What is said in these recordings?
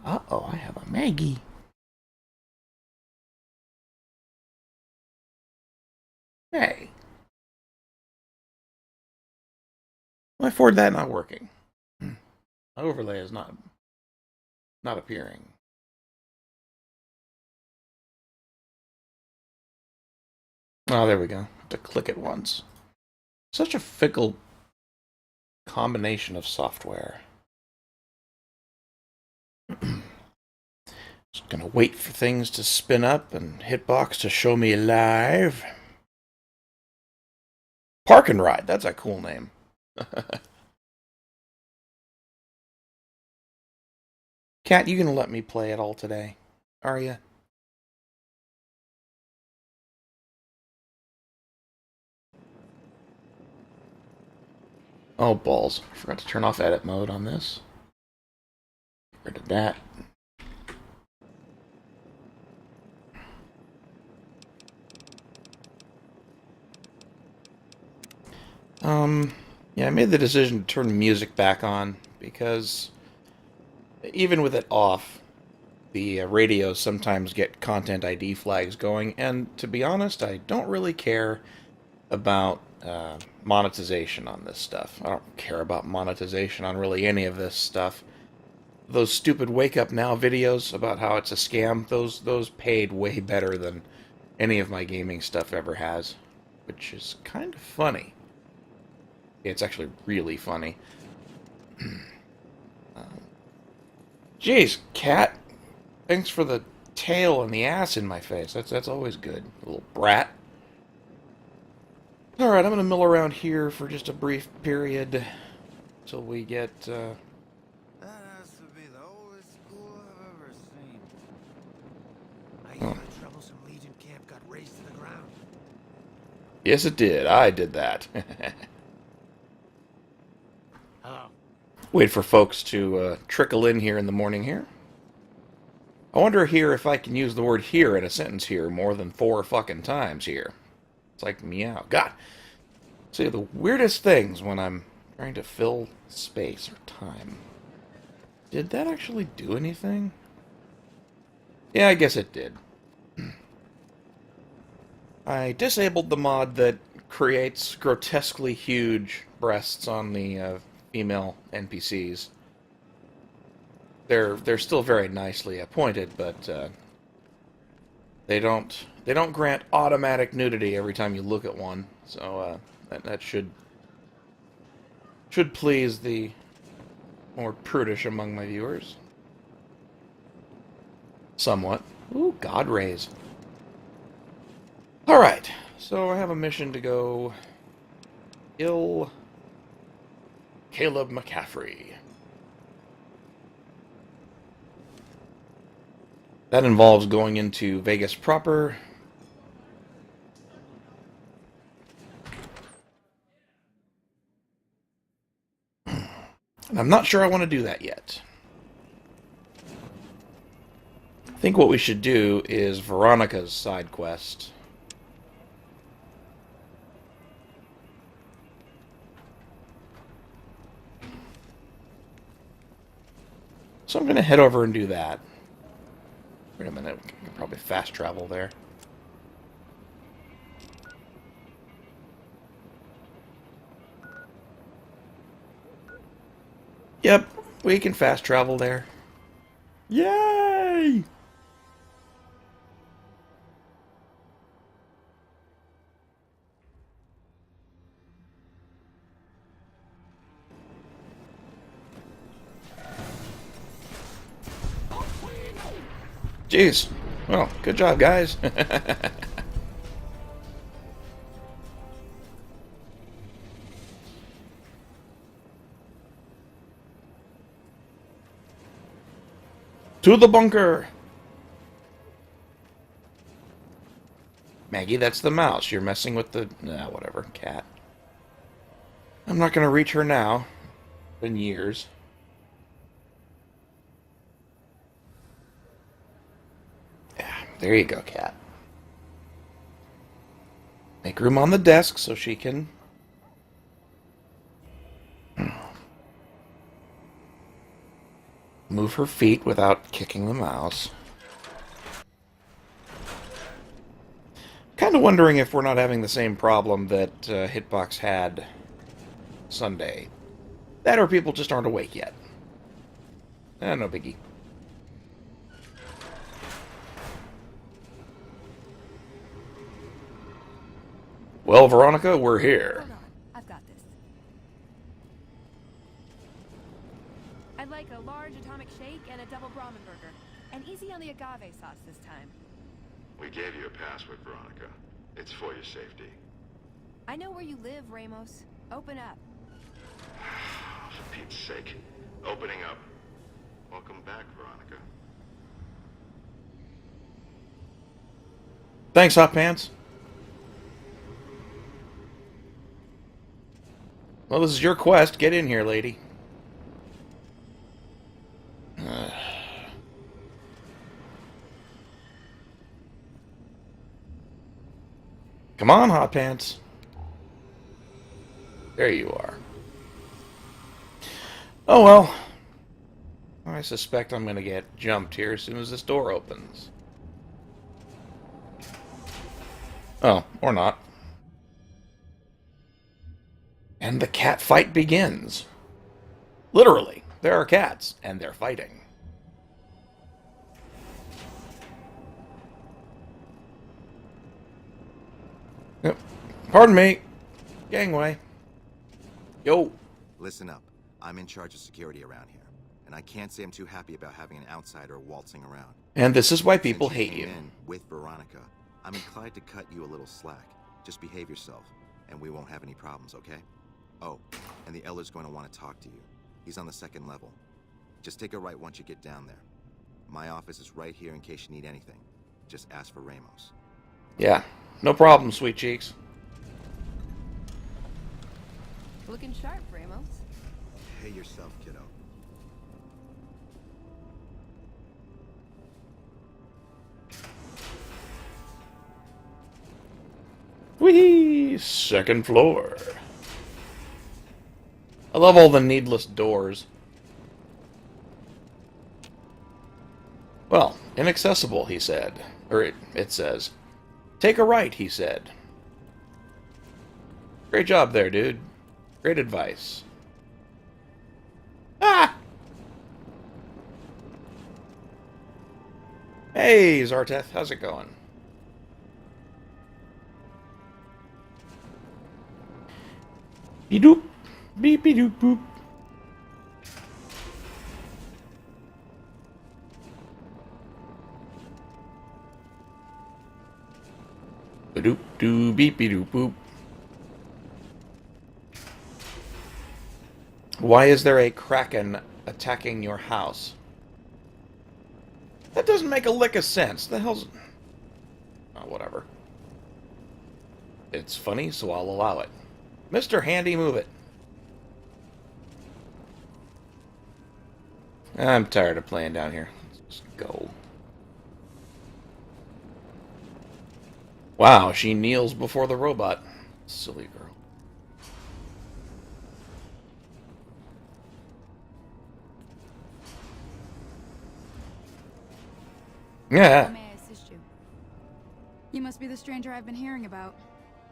Uh-oh, I have a Maggie. Hey, why for that not working? Overlay is not appearing. Oh, there we go. Have to click it once. Such a fickle combination of software. Just gonna wait for things to spin up and Hitbox to show me live. Park and Ride, that's a cool name. Cat, you gonna let me play it all today? Are you? Oh, balls. I forgot to turn off edit mode on this. Get rid of that. Yeah, I made the decision to turn the music back on because even with it off, the radios sometimes get content ID flags going, and to be honest, I don't really care about monetization on this stuff. I don't care about monetization on really any of this stuff. Those stupid Wake Up Now videos about how it's a scam, those paid way better than any of my gaming stuff ever has, which is kind of funny. It's actually really funny. Jeez, cat. Thanks for the tail and the ass in my face. That's always good. Little brat. Alright, I'm gonna mill around here for just a brief period till we get That has to be the oldest school I've ever seen. I oh. hear the troublesome Legion camp got razed to the ground. Yes it did. I did that. Hello. Wait for folks to trickle in here in the morning here. I wonder here if I can use the word here in a sentence here more than 4 fucking times here. It's like meow. God. See, the weirdest things when I'm trying to fill space or time. Did that actually do anything? Yeah, I guess it did. I disabled the mod that creates grotesquely huge breasts on the female NPCs. They're still very nicely appointed, but they don't grant automatic nudity every time you look at one. So that should please the more prudish among my viewers. Somewhat. Ooh, God rays. Alright, so I have a mission to go kill Caleb McCaffrey. That involves going into Vegas proper. And I'm not sure I want to do that yet. I think what we should do is Veronica's side quest. So I'm going to head over and do that. Wait a minute, we can probably fast travel there. Yep, we can fast travel there. Yay! Jeez. Well, good job, guys. To the bunker! Maggie, that's the mouse. You're messing with the... Nah, whatever. Cat. I'm not going to reach her now. Been years. Yeah, there you go, cat. Make room on the desk so she can... move move her feet without kicking the mouse. Kind of wondering if we're not having the same problem that Hitbox had Sunday. That or people just aren't awake yet. No biggie. Well, Veronica, we're here. Hold on, I've got this. I'd like a large atomic shake and a double Brahmin burger. And easy on the agave sauce this time. We gave you a password, Veronica. It's for your safety. I know where you live, Ramos. Open up. For Pete's sake. Opening up. Welcome back, Veronica. Thanks, Hot Pants. Well, this is your quest. Get in here, lady. Come on, Hot Pants. There you are. Oh, well. I suspect I'm going to get jumped here as soon as this door opens. Oh, or not. And the cat fight begins. Literally, there are cats, and they're fighting. Yep. Pardon me. Gangway. Yo. Listen up. I'm in charge of security around here, and I can't say I'm too happy about having an outsider waltzing around. And this is why people Since you hate came you. in with Veronica, I'm inclined to cut you a little slack. Just behave yourself, and we won't have any problems, okay? Oh, and the Elder's going to want to talk to you. He's on the second level. Just take a right once you get down there. My office is right here in case you need anything. Just ask for Ramos. Yeah, no problem, sweet cheeks. Looking sharp, Ramos. Behave yourself, kiddo. Whee! Second floor. I love all the needless doors. Well, inaccessible, he said. Or it says. Take a right, he said. Great job there, dude. Great advice. Ah! Hey, Zarteth, how's it going? Beep-doop. Beep-doop-boop. Ba-doop-doo, beep-doop-boop. Why is there a kraken attacking your house? That doesn't make a lick of sense. The hell's... Oh, whatever. It's funny, so I'll allow it. Mr. Handy, move it. I'm tired of playing down here. Let's just go. Wow, she kneels before the robot. Silly girl. Yeah. How may I assist you? You must be the stranger I've been hearing about.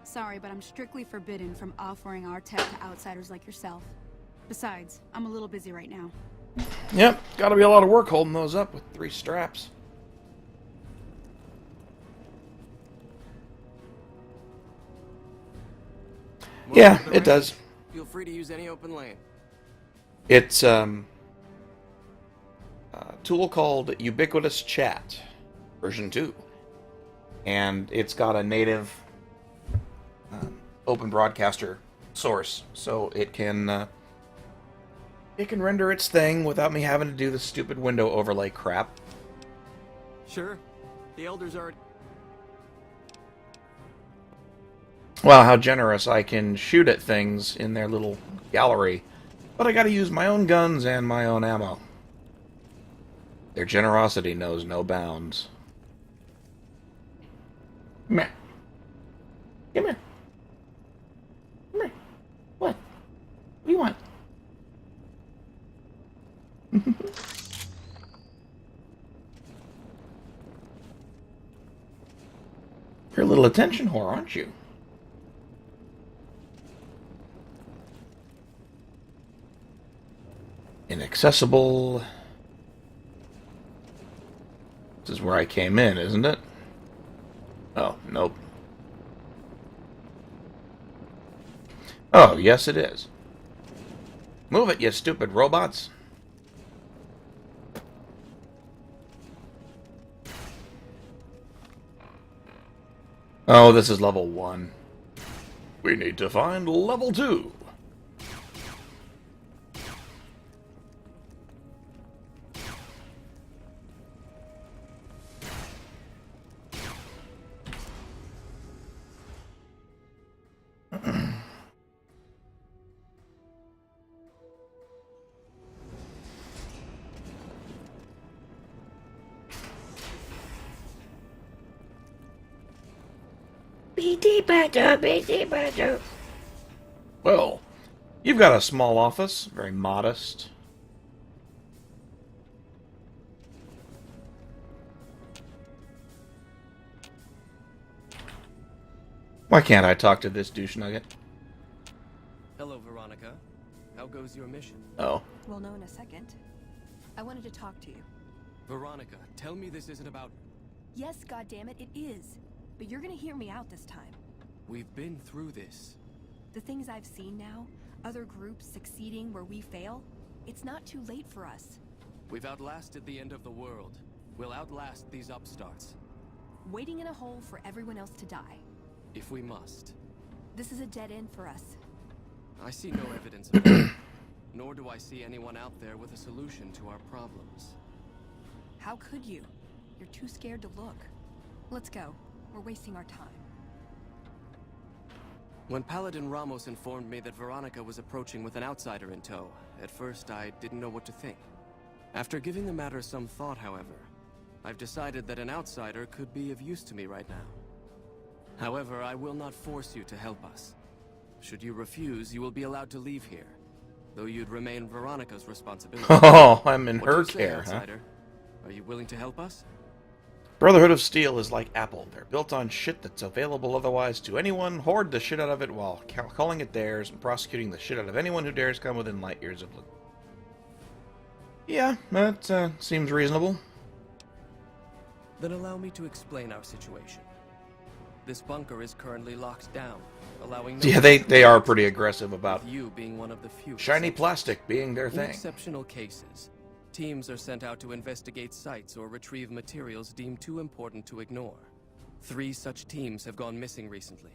Sorry, but I'm strictly forbidden from offering our tech to outsiders like yourself. Besides, I'm a little busy right now. Yep, gotta be a lot of work holding those up with 3 straps. Yeah, it does. Feel free to use any open lane. It's a tool called Ubiquitous Chat, version 2. And it's got a native open broadcaster source, so it can render its thing without me having to do the stupid window overlay crap. Sure. The elders are... Wow, how generous. I can shoot at things in their little gallery, but I gotta use my own guns and my own ammo. Their generosity knows no bounds. Come here. Come here. Come here. What? What do you want? Little attention whore, aren't you? Inaccessible. This is where I came in, isn't it? Oh, nope. Oh, yes it is. Move it, you stupid robots. Oh, this is level 1. We need to find level 2. Well, you've got a small office, very modest. Why can't I talk to this douche nugget? Hello, Veronica. How goes your mission? Oh. We'll know in a second. I wanted to talk to you. Veronica, tell me this isn't about... Yes, goddammit, it is. But you're gonna hear me out this time. We've been through this. The things I've seen now, other groups succeeding where we fail, it's not too late for us. We've outlasted the end of the world. We'll outlast these upstarts. Waiting in a hole for everyone else to die. If we must. This is a dead end for us. I see no evidence of it. Nor do I see anyone out there with a solution to our problems. How could you? You're too scared to look. Let's go. We're wasting our time. When Paladin Ramos informed me that Veronica was approaching with an outsider in tow, at first I didn't know what to think. After giving the matter some thought, however, I've decided that an outsider could be of use to me right now. However, I will not force you to help us. Should you refuse, you will be allowed to leave here, though you'd remain Veronica's responsibility. Oh, I'm in What her do you say, care, huh? outsider? Are you willing to help us? Brotherhood of Steel is like Apple. They're built on shit that's available otherwise to anyone, hoard the shit out of it while calling it theirs, and prosecuting the shit out of anyone who dares come within light years of it. Yeah, that seems reasonable. Then allow me to explain our situation. This bunker is currently locked down, allowing no Yeah, they are pretty aggressive about with you being one of the few shiny exceptions. plastic being their In thing. exceptional cases, teams are sent out to investigate sites or retrieve materials deemed too important to ignore. 3 such teams have gone missing recently,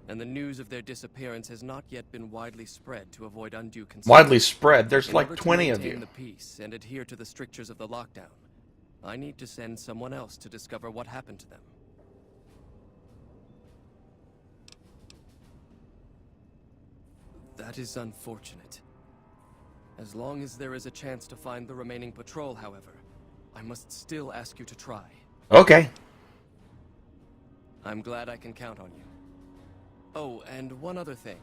and the news of their disappearance has not yet been widely spread to avoid undue concern. Widely spread. There's In like order to 20 of maintain you. the peace and adhere to the strictures of the lockdown, I need to send someone else to discover what happened to them. That is unfortunate. As long as there is a chance to find the remaining patrol, however, I must still ask you to try. Okay. I'm glad I can count on you. Oh, and one other thing.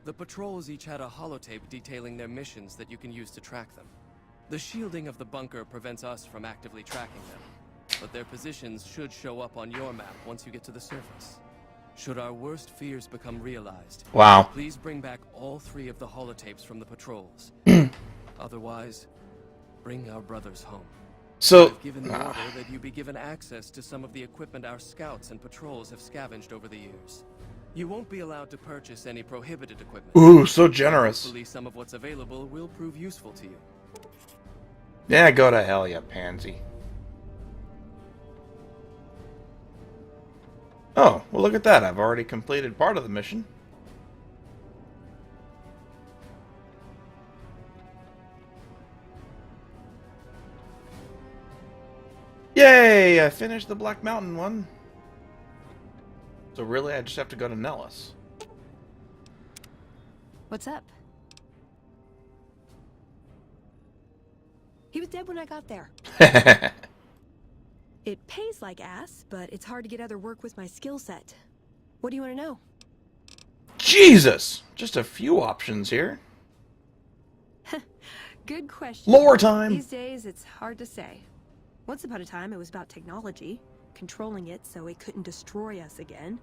The patrols each had a holotape detailing their missions that you can use to track them. The shielding of the bunker prevents us from actively tracking them, but their positions should show up on your map once you get to the surface. Should our worst fears become realized, Wow. please bring back all 3 of the holotapes from the patrols. Otherwise, bring our brothers home. So, I've given the order that you be given access to some of the equipment our scouts and patrols have scavenged over the years. You won't be allowed to purchase any prohibited equipment. ooh, so generous. Hopefully some of what's available will prove useful to you. Yeah, go to hell, you pansy. Oh, well look at that. I've already completed part of the mission. Yay! I finished the Black Mountain one. So really, I just have to go to Nellis. What's up? He was dead when I got there. It pays like ass, but it's hard to get other work with my skill set. What do you want to know? Jesus! Just a few options here. Good question. Lore time! These days, it's hard to say. Once upon a time, it was about technology. controlling it so it couldn't destroy us again.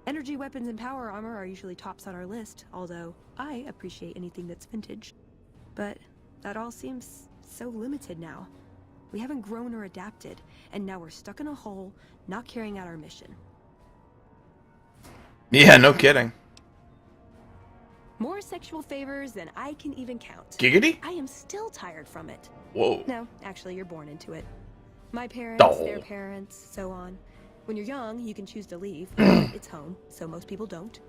Energy weapons and power armor are usually tops on our list, although I appreciate anything that's vintage. But that all seems so limited now. We haven't grown or adapted, and now we're stuck in a hole, not carrying out our mission. Yeah, no kidding. More sexual favors than I can even count. Giggity? I am still tired from it. Whoa. No, actually, you're born into it. My parents, Oh. their parents, so on. When you're young, you can choose to leave, but it's home, so most people don't.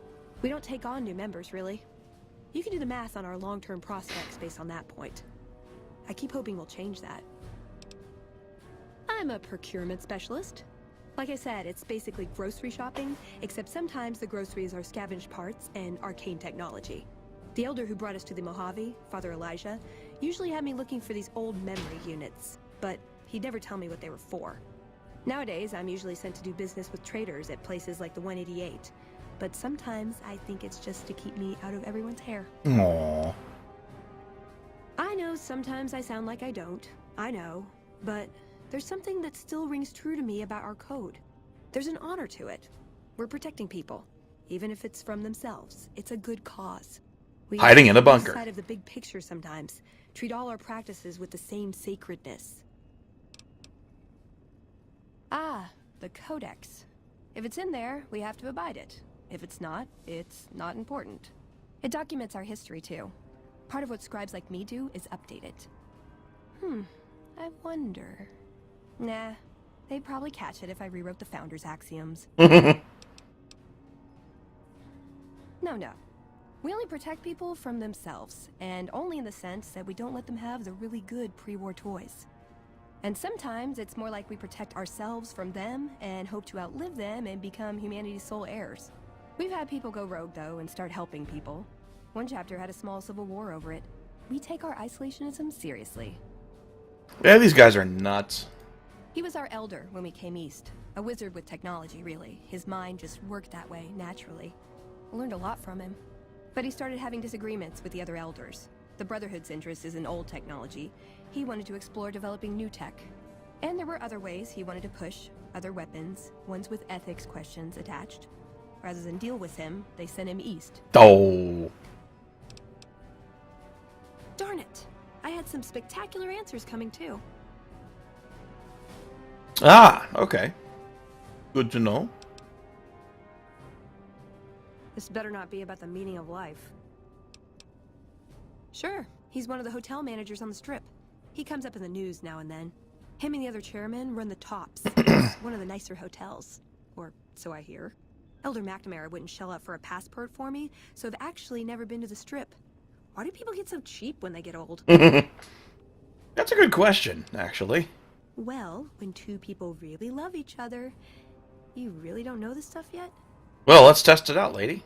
We don't take on new members, really. You can do the math on our long-term prospects based on that point. I keep hoping we'll change that. I'm a procurement specialist. Like I said, it's basically grocery shopping, except sometimes the groceries are scavenged parts and arcane technology. The elder who brought us to the Mojave, Father Elijah, usually had me looking for these old memory units, but he'd never tell me what they were for. Nowadays, I'm usually sent to do business with traders at places like the 188, but sometimes I think it's just to keep me out of everyone's hair. Aww. I know sometimes I sound like I don't, I know, but there's something that still rings true to me about our code. There's an honor to it. We're protecting people, even if it's from themselves. It's a good cause. We Hiding in a lose bunker. sight of the big picture sometimes. Treat all our practices with the same sacredness. Ah, the Codex. If it's in there, we have to abide it. If it's not not important. It documents our history, too. Part of what scribes like me do is update it. I wonder... Nah, they'd probably catch it if I rewrote the Founder's axioms. No. We only protect people from themselves, and only in the sense that we don't let them have the really good pre-war toys. And sometimes it's more like we protect ourselves from them and hope to outlive them and become humanity's sole heirs. We've had people go rogue, though, and start helping people. One chapter had a small civil war over it. We take our isolationism seriously. Yeah, these guys are nuts. He was our elder when we came east. A wizard with technology, really. His mind just worked that way, naturally. I learned a lot from him. But he started having disagreements with the other elders. The Brotherhood's interest is in old technology. He wanted to explore developing new tech. And there were other ways he wanted to push, other weapons, ones with ethics questions attached. Rather than deal with him, they sent him east. Oh. Darn it! I had some spectacular answers coming too. Ah, okay. Good to know. This better not be about the meaning of life. Sure, he's one of the hotel managers on the Strip. He comes up in the news now and then. Him and the other chairman run the Tops. It's one of the nicer hotels. Or so I hear. Elder McNamara wouldn't shell out for a passport for me, so I've actually never been to the Strip. Why do people get so cheap when they get old? That's a good question, actually. Well, when two people really love each other, you really don't know this stuff yet? Well, let's test it out, lady.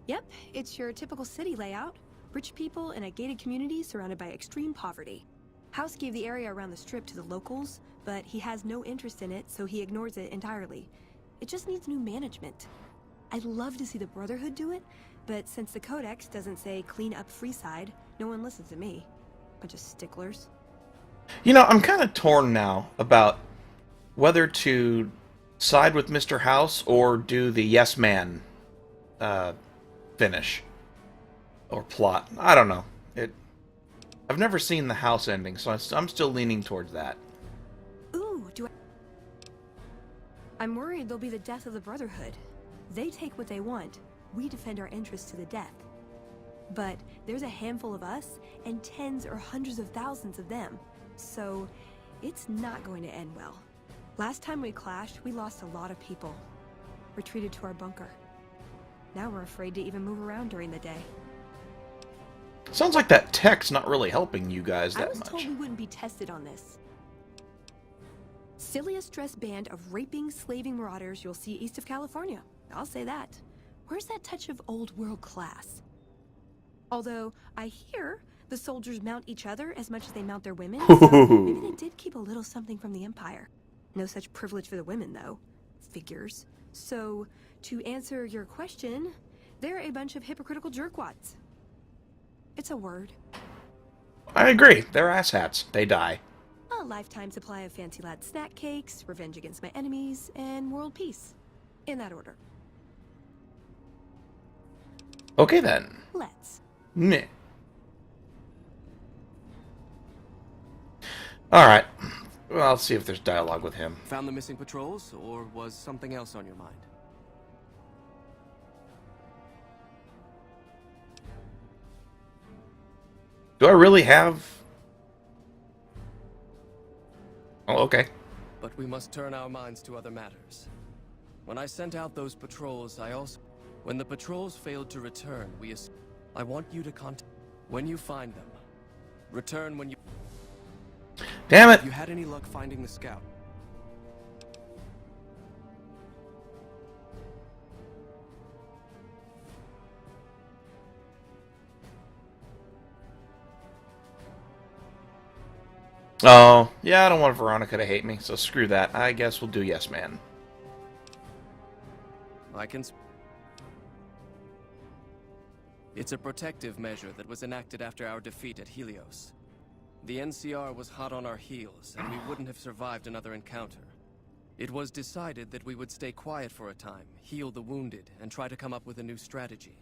Yep, it's your typical city layout. Rich people in a gated community surrounded by extreme poverty. House gave the area around the Strip to the locals, but he has no interest in it, so he ignores it entirely. It just needs new management. I'd love to see the Brotherhood do it, but since the Codex doesn't say clean up Freeside, no one listens to me. Bunch of sticklers. You know, I'm kind of torn now about whether to side with Mr. House or do the yes man finish or plot. I don't know. I've never seen the House ending, so I'm still leaning towards that. Ooh, I'm worried they'll be the death of the Brotherhood. They take what they want. We defend our interests to the death. But there's a handful of us and tens or hundreds of thousands of them. So it's not going to end well. Last time we clashed, we lost a lot of people. Retreated to our bunker. Now we're afraid to even move around during the day. Sounds like that tech's not really helping you guys I that was much. told we wouldn't be tested on this. Silliest dressed band of raping, slaving marauders you'll see east of California. I'll say that. Where's that touch of old world class? Although, I hear the soldiers mount each other as much as they mount their women, so maybe they did keep a little something from the Empire. No such privilege for the women, though. Figures. So, to answer your question, they're a bunch of hypocritical jerkwads. It's a word. I agree. They're asshats. They die. A lifetime supply of fancy lad snack cakes, revenge against my enemies, and world peace. In that order. Okay then. Let's. Meh. Alright. Well, I'll see if there's dialogue with him. Found the missing patrols, or was something else on your mind? Do I really have... Oh, okay. But we must turn our minds to other matters. When I sent out those patrols, I also... When the patrols failed to return, I want you to contact... When you find them, return when you... Damn it! Have you had any luck finding the scout? Oh, yeah, I don't want Veronica to hate me, so screw that. I guess we'll do yes, man. I can... It's a protective measure that was enacted after our defeat at Helios. The NCR was hot on our heels, and we wouldn't have survived another encounter. It was decided that we would stay quiet for a time, heal the wounded, and try to come up with a new strategy.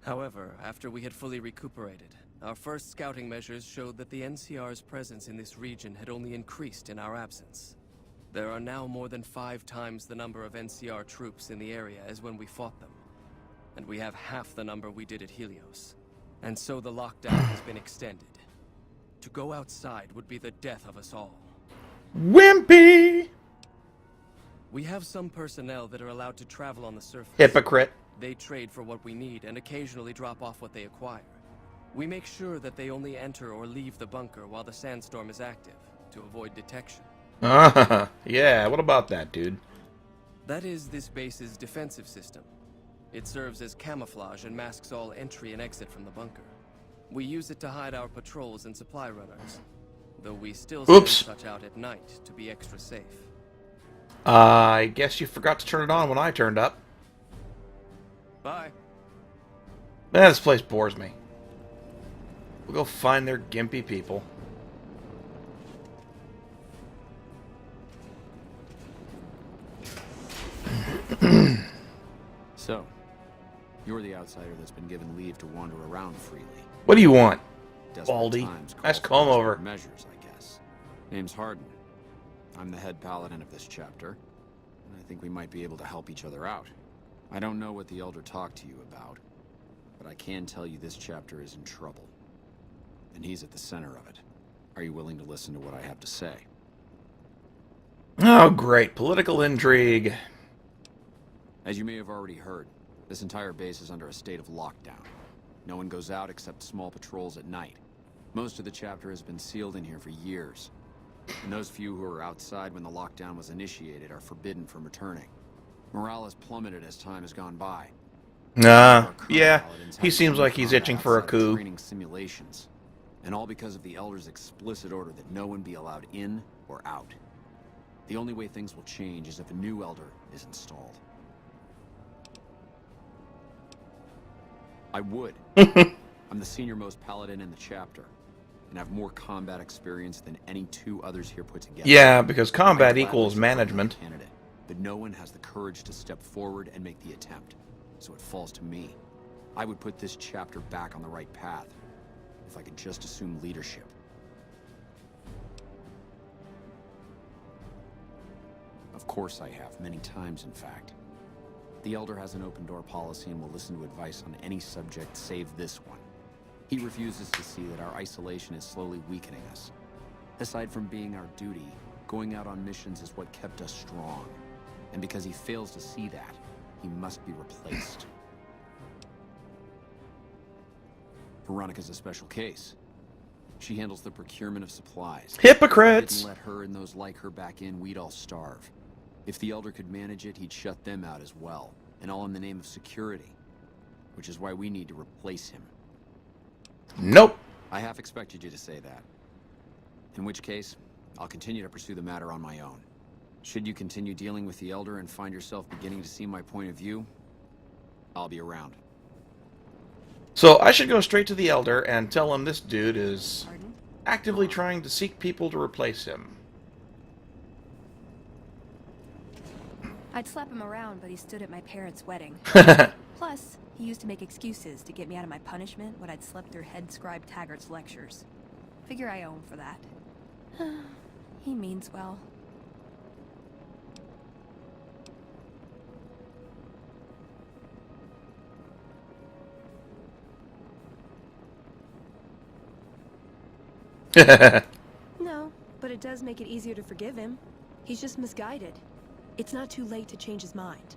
However, after we had fully recuperated, our first scouting measures showed that the NCR's presence in this region had only increased in our absence. There are now more than 5 times the number of NCR troops in the area as when we fought them. And we have half the number we did at Helios. And so the lockdown has been extended. To go outside would be the death of us all. Wimpy! We have some personnel that are allowed to travel on the surface. Hypocrite. They trade for what we need and occasionally drop off what they acquire. We make sure that they only enter or leave the bunker while the sandstorm is active, to avoid detection. Yeah, what about that, dude? That is this base's defensive system. It serves as camouflage and masks all entry and exit from the bunker. We use it to hide our patrols and supply runners, though we still send such out at night to be extra safe. I guess you forgot to turn it on when I turned up. Bye. Man, this place bores me. We'll go find their gimpy people. So, you're the outsider that's been given leave to wander around freely. What do you want, Desperate Baldy? times call Nice for comb desperate over. measures, I guess. Name's Hardin. I'm the head paladin of this chapter, and I think we might be able to help each other out. I don't know what the Elder talked to you about, but I can tell you this chapter is in trouble. And he's at the center of it. Are you willing to listen to what I have to say? Oh, great. Political intrigue. As you may have already heard, this entire base is under a state of lockdown. No one goes out except small patrols at night. Most of the chapter has been sealed in here for years. And those few who were outside when the lockdown was initiated are forbidden from returning. Morale has plummeted as time has gone by. Yeah. He seems like he's itching for a coup. Training simulations. And all because of the Elder's explicit order that no one be allowed in or out. The only way things will change is if a new Elder is installed. I would. I'm the senior-most paladin in the chapter, and have more combat experience than any 2 others here put together. Yeah, because combat equals management. Candidate, but no one has the courage to step forward and make the attempt, so it falls to me. I would put this chapter back on the right path, if I could just assume leadership. Of course I have, many times in fact. The Elder has an open-door policy and will listen to advice on any subject save this one. He refuses to see that our isolation is slowly weakening us. Aside from being our duty, going out on missions is what kept us strong. And because he fails to see that, he must be replaced. Veronica's a special case. She handles the procurement of supplies. Hypocrites! If we didn't let her and those like her back in, we'd all starve. If the Elder could manage it, he'd shut them out as well. And all in the name of security. Which is why we need to replace him. Nope. I half expected you to say that. In which case, I'll continue to pursue the matter on my own. Should you continue dealing with the Elder and find yourself beginning to see my point of view, I'll be around. So I should go straight to the Elder and tell him this dude is... Pardon? actively trying to seek people to replace him. I'd slap him around, but he stood at my parents' wedding. Plus, he used to make excuses to get me out of my punishment when I'd slept through head scribe Taggart's lectures. Figure I owe him for that. He means well. No, but it does make it easier to forgive him. He's just misguided. It's not too late to change his mind.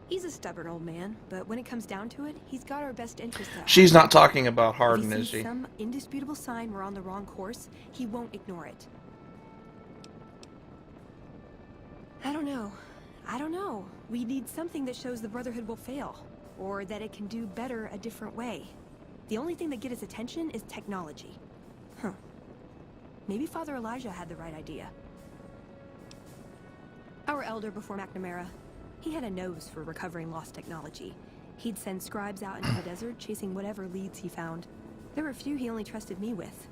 He's a stubborn old man, but when it comes down to it, he's got our best interests at heart. She's not talking about Hardin, If he is sees she? some indisputable sign we're on the wrong course, he won't ignore it. I don't know. We need something that shows the Brotherhood will fail, or that it can do better a different way. The only thing that gets his attention is technology. Huh. Maybe Father Elijah had the right idea. Our elder before McNamara, he had a nose for recovering lost technology. He'd send scribes out into the desert chasing whatever leads he found. There were a few he only trusted me with.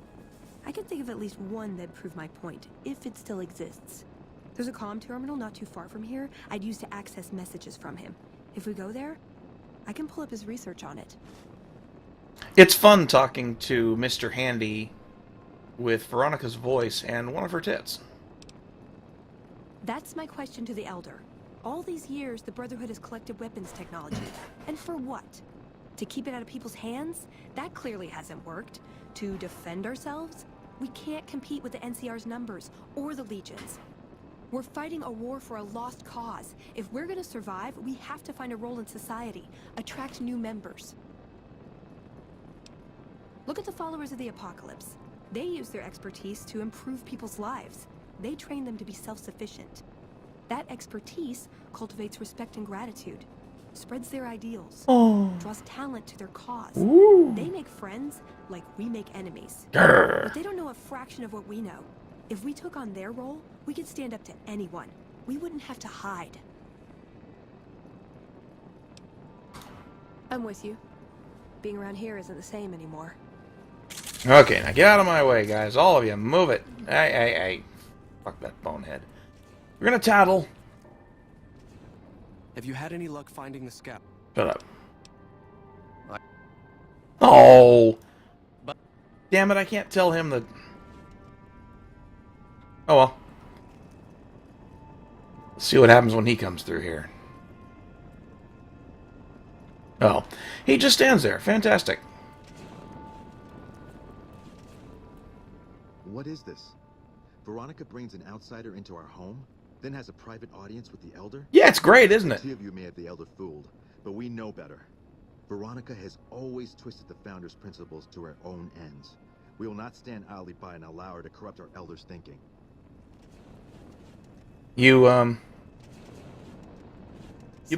I can think of at least one that'd prove my point, if it still exists. There's a comm terminal not too far from here I'd use to access messages from him. If we go there, I can pull up his research on it. It's fun talking to Mr. Handy with Veronica's voice and one of her tits. That's my question to the Elder. All these years, the Brotherhood has collected weapons technology. And for what? To keep it out of people's hands? That clearly hasn't worked. To defend ourselves? We can't compete with the NCR's numbers, or the Legions. We're fighting a war for a lost cause. If we're gonna survive, we have to find a role in society, attract new members. Look at the followers of the Apocalypse. They use their expertise to improve people's lives. They train them to be self-sufficient. That expertise cultivates respect and gratitude, spreads their ideals, draws talent to their cause. Ooh. They make friends like we make enemies. Grr. But they don't know a fraction of what we know. If we took on their role, we could stand up to anyone. We wouldn't have to hide. I'm with you. Being around here isn't the same anymore. Okay, now get out of my way, guys. All of you, move it. Hey. Fuck that bonehead. We're gonna tattle. Have you had any luck finding the scout? Shut up. Oh! Damn it, I can't tell him that... Oh well. Let's see what happens when he comes through here. Oh. He just stands there. Fantastic. What is this? Veronica brings an outsider into our home, then has a private audience with the Elder? Yeah, it's great, isn't The it? two of you may have the Elder fooled, but we know better. Veronica has always twisted the Founder's principles to her own ends. We will not stand idly by and allow her to corrupt our Elder's thinking. You Sorry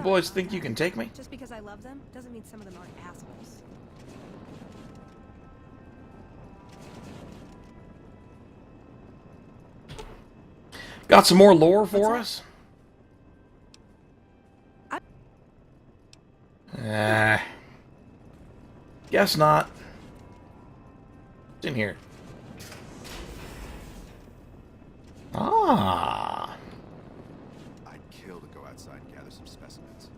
boys about think that. you can take me? Just because I love them doesn't mean some of them aren't assholes. Got some more lore for us? Guess not. What's in here? Ah. I'd kill to go outside and gather some specimens.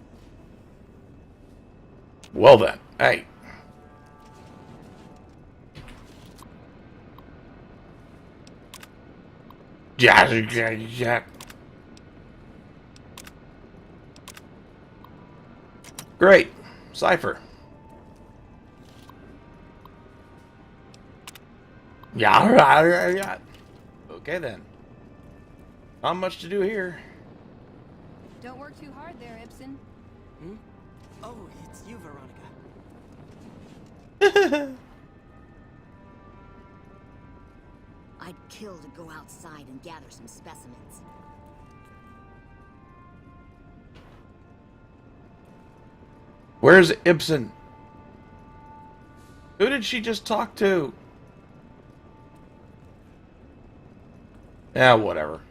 Well then. Hey. Great. Cipher. Yeah. Okay then. Not much to do here. Don't work too hard there, Ibsen. Oh, it's you, Veronica. I'd kill to go outside and gather some specimens. Where's Ibsen? Who did she just talk to? Yeah, whatever.